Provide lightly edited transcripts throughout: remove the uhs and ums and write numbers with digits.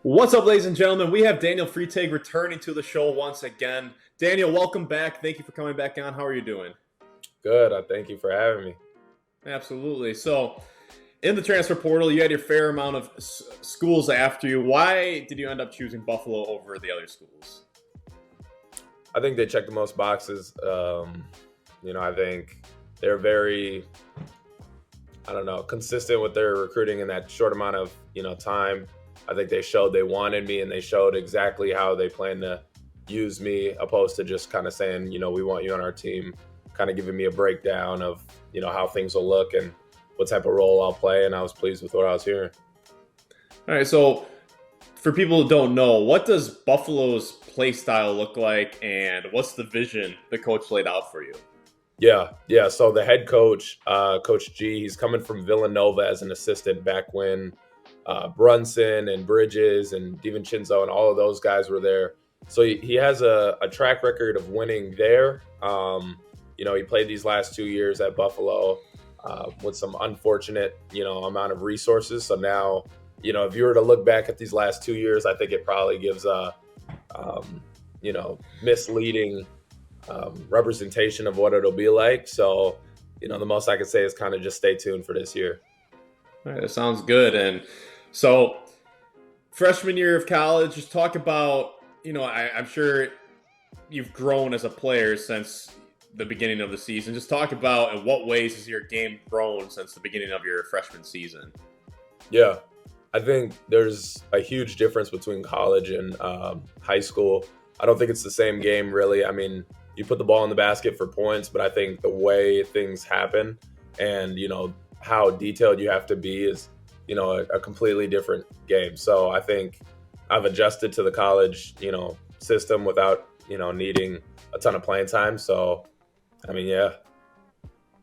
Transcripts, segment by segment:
What's up, ladies and gentlemen? We have Daniel Freitag returning to the show once again. Daniel, welcome back. Thank you for coming back on. How are you doing? Good. I thank you for having me. Absolutely. So, in the transfer portal, you had your fair amount of schools after you. Why did you end up choosing Buffalo over the other schools? I think they check the most boxes. I think they're very, I don't know, consistent with their recruiting in that short amount of, time. I think they showed they wanted me and they showed exactly how they plan to use me, opposed to just kind of saying, we want you on our team, kind of giving me a breakdown of, how things will look and what type of role I'll play. And I was pleased with what I was hearing. All right. So, for people who don't know, what does Buffalo's play style look like, and what's the vision the coach laid out for you? Yeah. So the head coach, Coach G, he's coming from Villanova as an assistant back when Brunson and Bridges and DiVincenzo and all of those guys were there. So he has a track record of winning there. He played these last 2 years at Buffalo with some unfortunate, amount of resources. So now, if you were to look back at these last 2 years, I think it probably gives a, misleading representation of what it'll be like. So, the most I could say is kind of just stay tuned for this year. All right, that sounds good. And so, freshman year of college, just talk about, I'm sure you've grown as a player since the beginning of the season. Just talk about in what ways has your game grown since the beginning of your freshman season? Yeah, I think there's a huge difference between college and high school. I don't think it's the same game, really. I mean, you put the ball in the basket for points, but I think the way things happen and, how detailed you have to be is, a completely different game. So I think I've adjusted to the college, system without, needing a ton of playing time. So, I mean, yeah.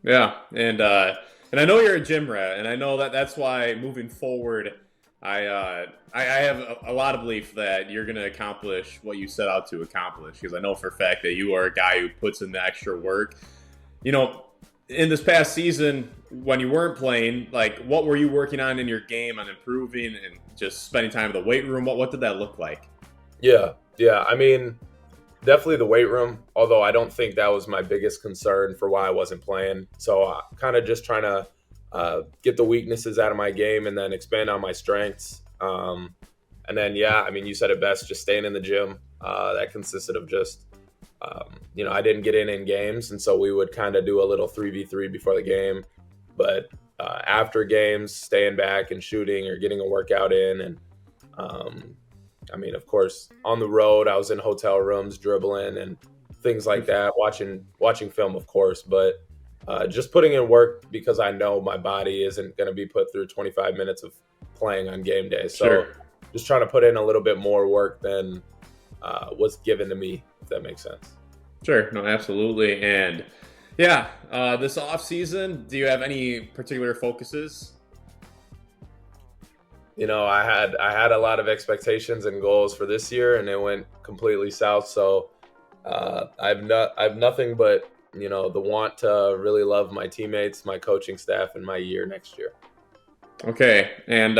Yeah, and I know you're a gym rat, and I know that that's why moving forward, I have a lot of belief that you're going to accomplish what you set out to accomplish, because I know for a fact that you are a guy who puts in the extra work. You know, in this past season, when you weren't playing, like, what were you working on in your game on improving and just spending time in the weight room? What did that look like? Yeah. I mean, definitely the weight room, although I don't think that was my biggest concern for why I wasn't playing. So kind of just trying to get the weaknesses out of my game and then expand on my strengths. And then, yeah, I mean, you said it best, just staying in the gym. That consisted of just, I didn't get in games. And so we would kind of do a little 3v3 before the game. But after games, staying back and shooting or getting a workout in. And I mean, of course, on the road, I was in hotel rooms dribbling and things like that, watching film, of course, but just putting in work because I know my body isn't going to be put through 25 minutes of playing on game day. So Sure. just trying to put in a little bit more work than was given to me, if that makes sense. Sure, no, absolutely. And yeah, this off season, do you have any particular focuses? I had a lot of expectations and goals for this year, and it went completely south. So I've nothing but the want to really love my teammates, my coaching staff, and my year next year. Okay, and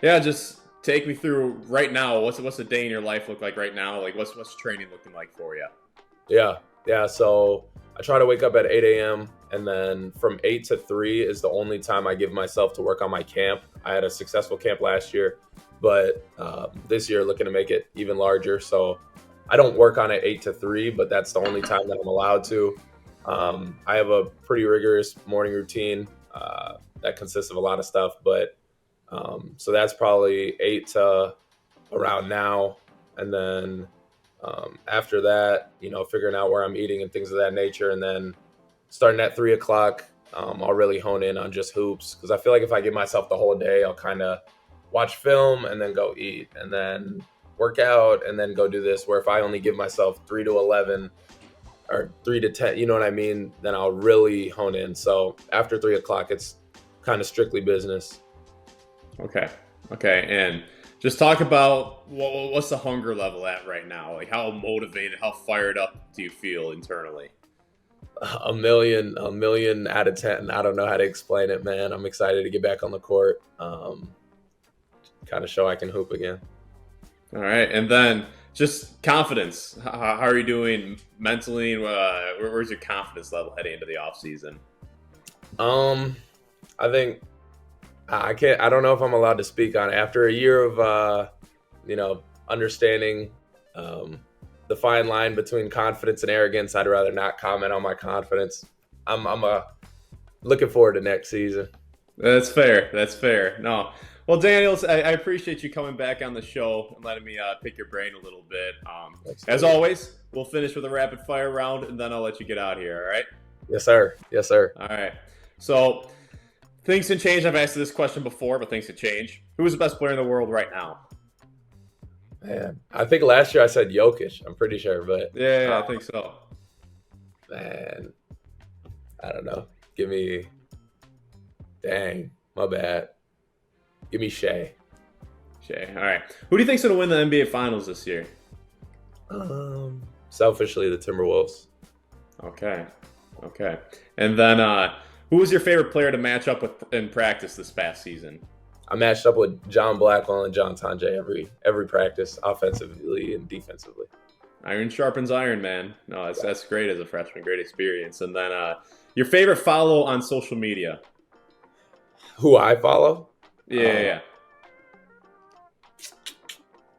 yeah, just take me through right now. What's a day in your life look like right now? Like, what's training looking like for you? Yeah. So I try to wake up at 8 a.m. and then from 8 to 3 is the only time I give myself to work on my camp. I had a successful camp last year, but this year looking to make it even larger. So I don't work on it 8 to 3, but that's the only time that I'm allowed to. I have a pretty rigorous morning routine that consists of a lot of stuff, but so that's probably 8 to around now. And then after that, figuring out where I'm eating and things of that nature. And then starting at 3 o'clock, I'll really hone in on just hoops because I feel like if I give myself the whole day, I'll kind of watch film and then go eat and then work out and then go do this. Where if I only give myself 3 to 11 or 3 to 10, you know what I mean, then I'll really hone in. So after 3 o'clock, it's kind of strictly business. Okay, and just talk about what's the hunger level at right now? Like, how motivated, how fired up do you feel internally? A million out of 10. I don't know how to explain it, man. I'm excited to get back on the court. Kind of show I can hoop again. All right, and then just confidence. How are you doing mentally? And where's your confidence level heading into the off season? Um, I think I can't. I don't know if I'm allowed to speak on it. After a year of understanding um, the fine line between confidence and arrogance, I'd rather not comment on my confidence. I'm looking forward to next season. That's fair. That's fair. No. Well, Daniels, I appreciate you coming back on the show and letting me pick your brain a little bit. As always, we'll finish with a rapid fire round, and then I'll let you get out of here. All right? Yes, sir. Yes, sir. All right. So things can change. I've asked this question before, but things can change. Who is the best player in the world right now? Man, I think last year I said Jokic. I'm pretty sure, but Yeah, I think so. man, I don't know. Give me, dang, my bad. Give me Shea. Shay. All right. Who do you think's going to win the NBA Finals this year? Selfishly, the Timberwolves. Okay. Okay. And then who was your favorite player to match up with in practice this past season? I matched up with John Blackwell and John Tonje every practice, offensively and defensively. Iron sharpens iron, man. No, that's great as a freshman. Great experience. And then your favorite follow on social media? Who I follow? Yeah.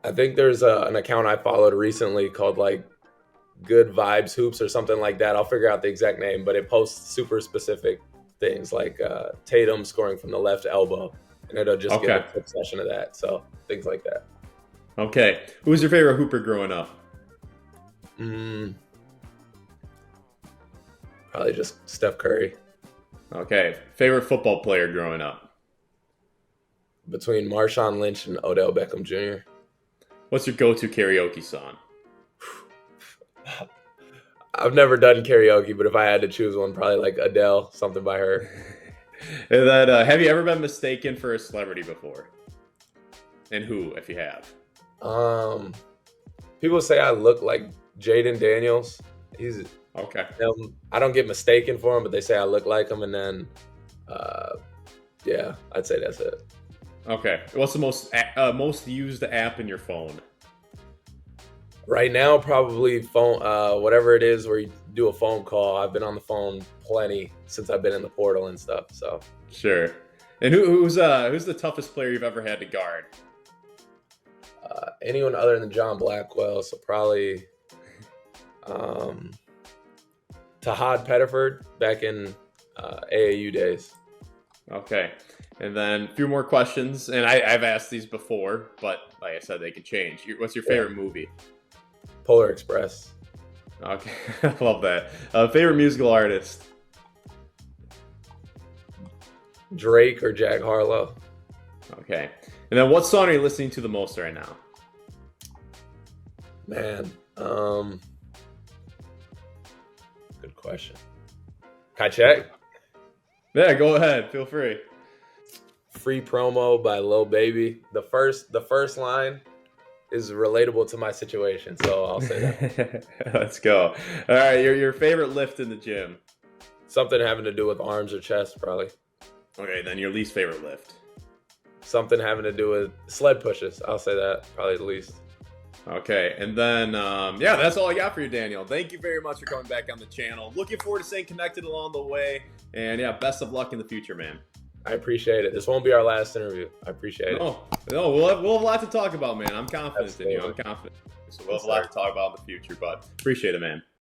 I think there's an account I followed recently called like Good Vibes Hoops or something like that. I'll figure out the exact name, but it posts super specific things like Tatum scoring from the left elbow, and it'll just get a quick session of that. So things like that. Okay. Who was your favorite hooper growing up? Probably just Steph Curry. Okay. Favorite football player growing up? Between Marshawn Lynch and Odell Beckham Jr. What's your go-to karaoke song? I've never done karaoke, but if I had to choose one, probably like Adele, something by her. And then, have you ever been mistaken for a celebrity before? And who, if you have? People say I look like Jaden Daniels. He's okay. I don't get mistaken for him, but they say I look like him. And then, yeah, I'd say that's it. Okay. What's the most used app in your phone? Right now, probably phone, whatever it is where you do a phone call. I've been on the phone plenty since I've been in the portal and stuff. So sure. And who's the toughest player you've ever had to guard? Anyone other than John Blackwell. So probably Tahad Pettiford back in AAU days. Okay. And then a few more questions, and I've asked these before, but like I said, they could change. What's your favorite movie? Polar Express. Okay, I love that. Favorite musical artist? Drake or Jack Harlow. Okay. And then what song are you listening to the most right now? Man, good question. Can I check? Yeah, go ahead. Feel free. Free Promo by Lil Baby. The first line is relatable to my situation, so I'll say that. Let's go. All right, your favorite lift in the gym? Something having to do with arms or chest, probably. Okay, then your least favorite lift? Something having to do with sled pushes. I'll say that, probably the least. Okay, and then, yeah, that's all I got for you, Daniel. Thank you very much for coming back on the channel. Looking forward to staying connected along the way. And, yeah, best of luck in the future, man. I appreciate it. This won't be our last interview. I appreciate it. No, we'll have a lot to talk about, man. I'm confident in you. I'm confident. So we'll have a lot to talk about in the future, but appreciate it, man.